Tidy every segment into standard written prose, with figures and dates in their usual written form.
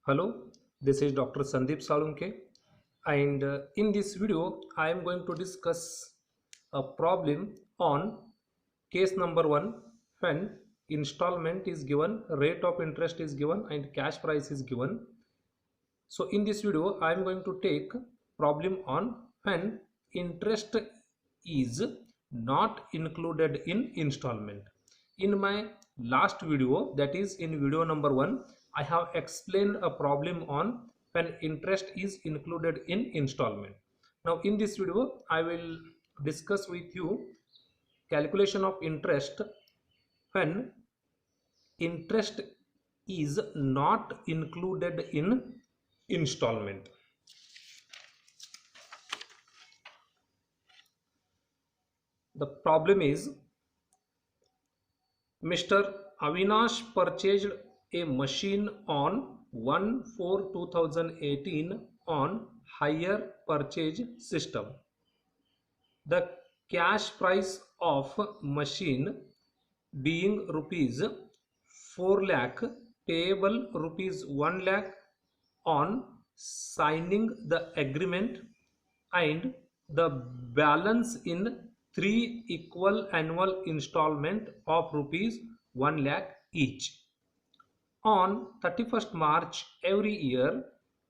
Hello, this is Dr. Sandeep Salunke, and in this video, I am going to discuss a problem on case number one when installment is given, rate of interest is given, and cash price is given. So, in this video, I am going to take problem on when interest is not included in installment. In my last video, that is in video number one, I have explained a problem on when interest is included in installment. Now in this video, I will discuss with you calculation of interest when interest is not included in installment. The problem is Mr. Avinash purchased a machine on 1/4/2018 on hire purchase system. The cash price of machine being rupees 4 lakh, payable rupees 1 lakh on signing the agreement, and the balance in 3 equal annual installment of rupees 1 lakh each on 31st March every year.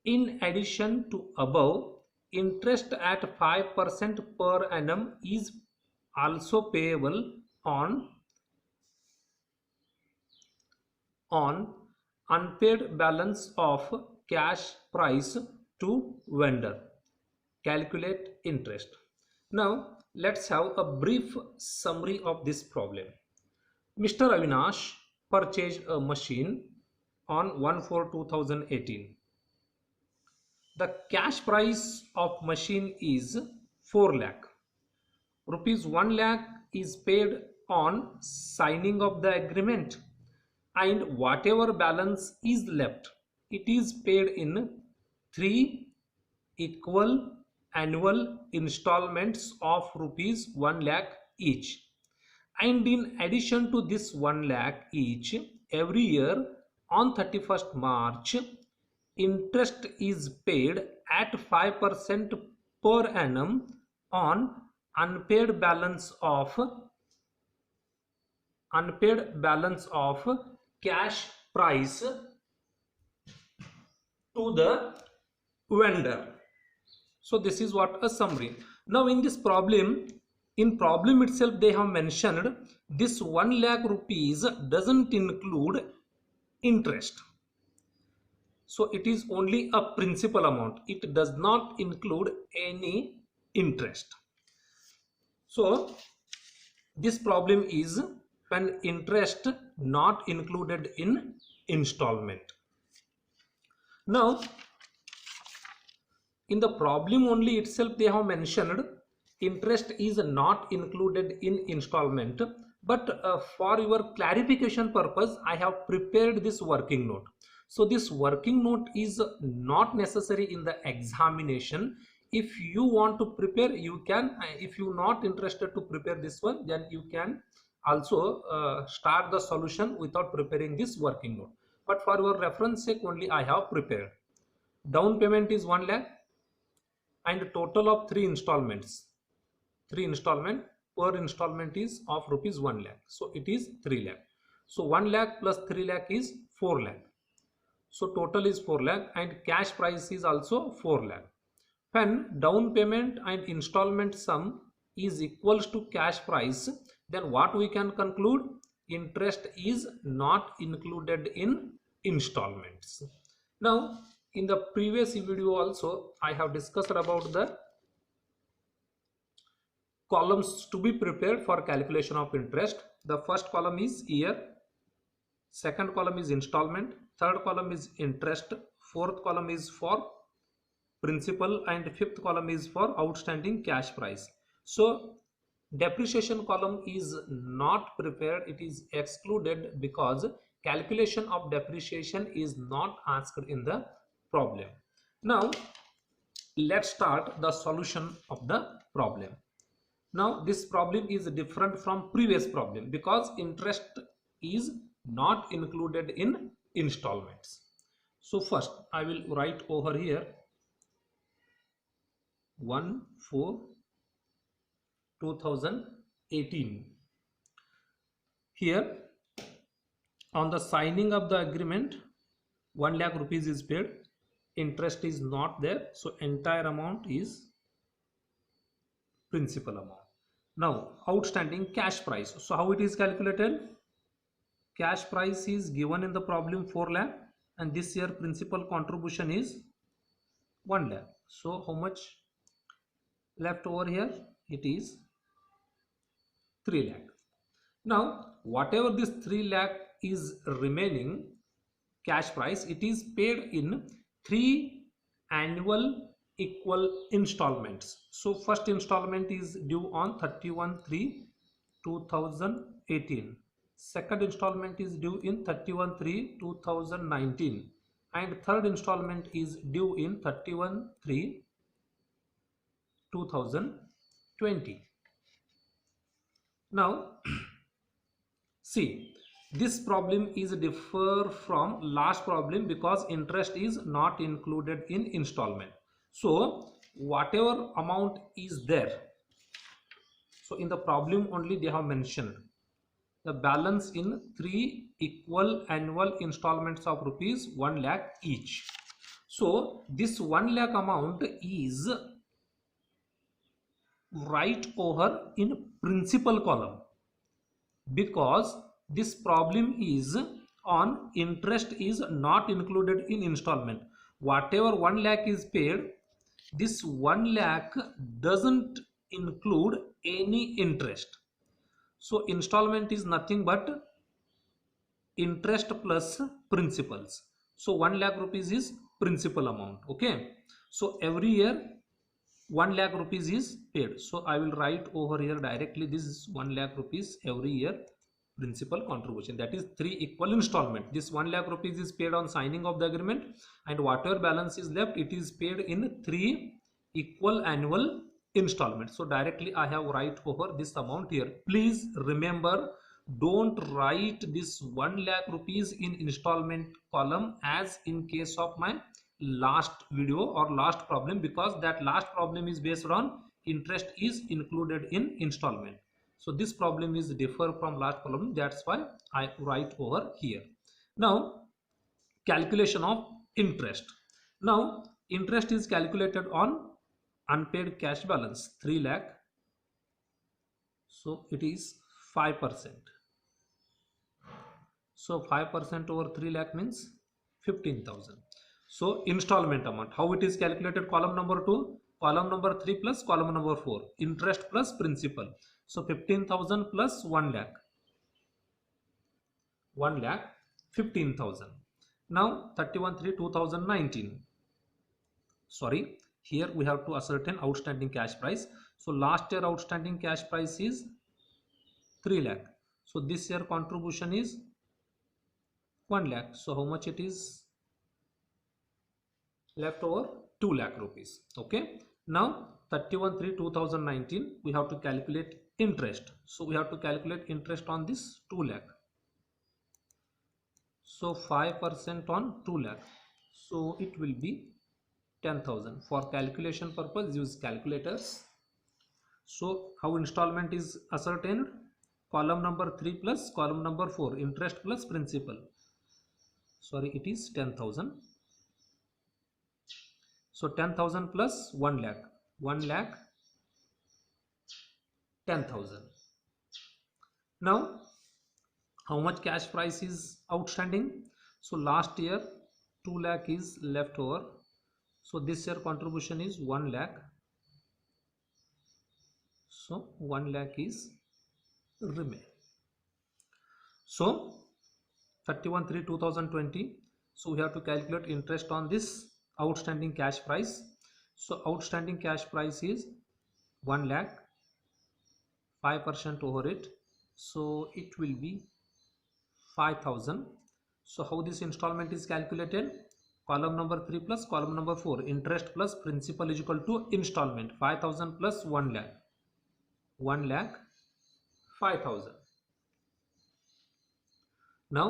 In addition to above, interest at 5% per annum is also payable on unpaid balance of cash price to vendor. Calculate interest. Now let's have a brief summary of this problem. Mr. Avinash purchased a machine on 1/4/2018. The cash price of machine is 4 lakh. Rupees 1 lakh is paid on signing of the agreement, and whatever balance is left, it is paid in 3 equal annual installments of rupees 1 lakh each. And in addition to this 1 lakh each, every year on 31st March, interest is paid at 5% per annum on unpaid balance of cash price to the vendor. So this is what a summary. Now in this problem, in problem itself they have mentioned this 1 lakh rupees doesn't include interest. So it is only a principal amount. It does not include any interest. So this problem is when interest not included in installment. Now in the problem only itself they have mentioned interest is not included in installment, but for your clarification purpose I have prepared this working note. So this working note is not necessary in the examination. If you want to prepare, you can. If you not interested to prepare this one, then you can also start the solution without preparing this working note. But for your reference sake only I have prepared. Down payment is 1 lakh and total of 3 installments. 3 installment, per installment is of rupees 1 lakh. So it is 3 lakh. So 1 lakh plus 3 lakh is 4 lakh. So total is 4 lakh and cash price is also 4 lakh. When down payment and installment sum is equals to cash price, then what we can conclude? Interest is not included in installments. Now in the previous video also I have discussed about the columns to be prepared for calculation of interest. The first column is year, second column is installment, third column is interest, fourth column is for principal, and fifth column is for outstanding cash price. So depreciation column is not prepared, it is excluded because calculation of depreciation is not asked in the problem. Now let's start the solution of the problem. Now this problem is different from previous problem because interest is not included in installments. So first I will write over here 1/4/2018. Here on the signing of the agreement 1 lakh rupees is paid, interest is not there, so entire amount is principal amount. Now outstanding cash price. So how it is calculated? Cash price is given in the problem 4 lakh and this year principal contribution is 1 lakh. So how much left over here? It is 3 lakh. Now whatever this 3 lakh is remaining cash price, it is paid in 3 annual equal installments. So first installment is due on 31/3/2018. Second installment is due in 31/3/2019 and third installment is due in 31/3/2020. Now see, this problem is differ from last problem because interest is not included in installment. So whatever amount is there, so in the problem only they have mentioned the balance in 3 equal annual installments of rupees 1 lakh each. So this 1 lakh amount is right over in principal column because this problem is on interest is not included in installment. Whatever 1 lakh is paid, this 1 lakh doesn't include any interest. So installment is nothing but interest plus principals. So 1 lakh rupees is principal amount. Okay, so every year 1 lakh rupees is paid. So I will write over here directly, this is 1 lakh rupees every year principal contribution, that is 3 equal installment. This 1 lakh rupees is paid on signing of the agreement and whatever balance is left, it is paid in 3 equal annual installments. So directly I have write over this amount here. Please remember, don't write this 1 lakh rupees in installment column as in case of my last video or last problem, because that last problem is based on interest is included in installment. So this problem is differ from last problem, that's why I write over here. Now calculation of interest. Now interest is calculated on unpaid cash balance 3 lakh, so it is 5%. So 5% over 3 lakh means 15,000. So installment amount, how it is calculated? Column number 2, column number 3 plus column number 4, interest plus principal. So 15,000 plus 1 lakh, 1 lakh 15,000. Now 31/3/2019, sorry, here we have to ascertain outstanding cash price. So last year outstanding cash price is 3 lakh. So this year contribution is 1 lakh. So how much it is left over? 2 lakh rupees. Okay, now 31/3/2019 we have to calculate interest. So we have to calculate interest on this 2 lakh. So 5% on 2 lakh, so it will be 10,000. For calculation purpose use calculators. So how installment is ascertained? Column number 3 plus column number 4, interest plus principal. Sorry, it is 10,000. So 10,000 plus 1 lakh, 1 lakh 10,000. Now how much cash price is outstanding? So last year 2 lakh is left over, so this year contribution is 1 lakh, so 1 lakh is remain. So 31/3/2020, so we have to calculate interest on this outstanding cash price. So outstanding cash price is 1 lakh, 5% over it, so it will be 5,000. So how this installment is calculated? Column number 3 plus column number 4, interest plus principal is equal to installment. 5,000 plus 1 lakh, 1 lakh 5,000. Now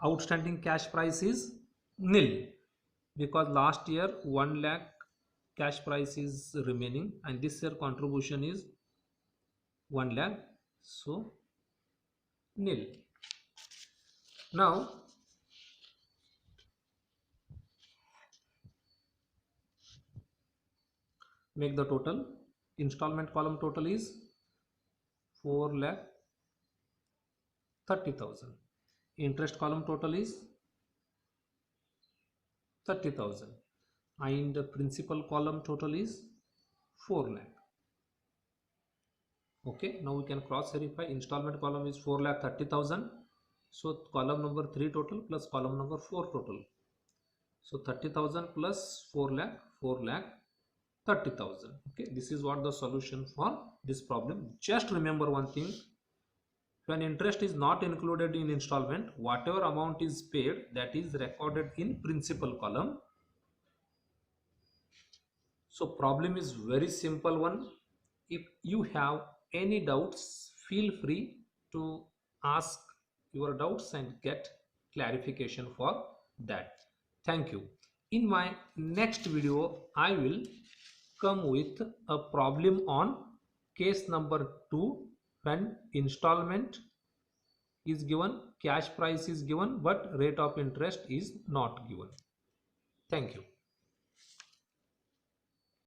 outstanding cash price is nil, because last year 1 lakh cash price is remaining and this year contribution is 1 lakh, so nil. Now make the total. Installment column total is 4 lakh 30,000. Interest column total is 30,000 and the principal column total is 4 lakh. Okay, now we can cross verify. Installment column is 4 lakh 30,000, so column number 3 total plus column number 4 total, so 30,000 plus 4 lakh 30,000. Okay, this is what the solution for this problem. Just remember one thing: when interest is not included in installment, whatever amount is paid, that is recorded in principal column. So problem is very simple one. If you have any doubts, feel free to ask your doubts and get clarification for that. Thank you. In my next video, I will come with a problem on case number 2, when installment is given, cash price is given, but rate of interest is not given. Thank you.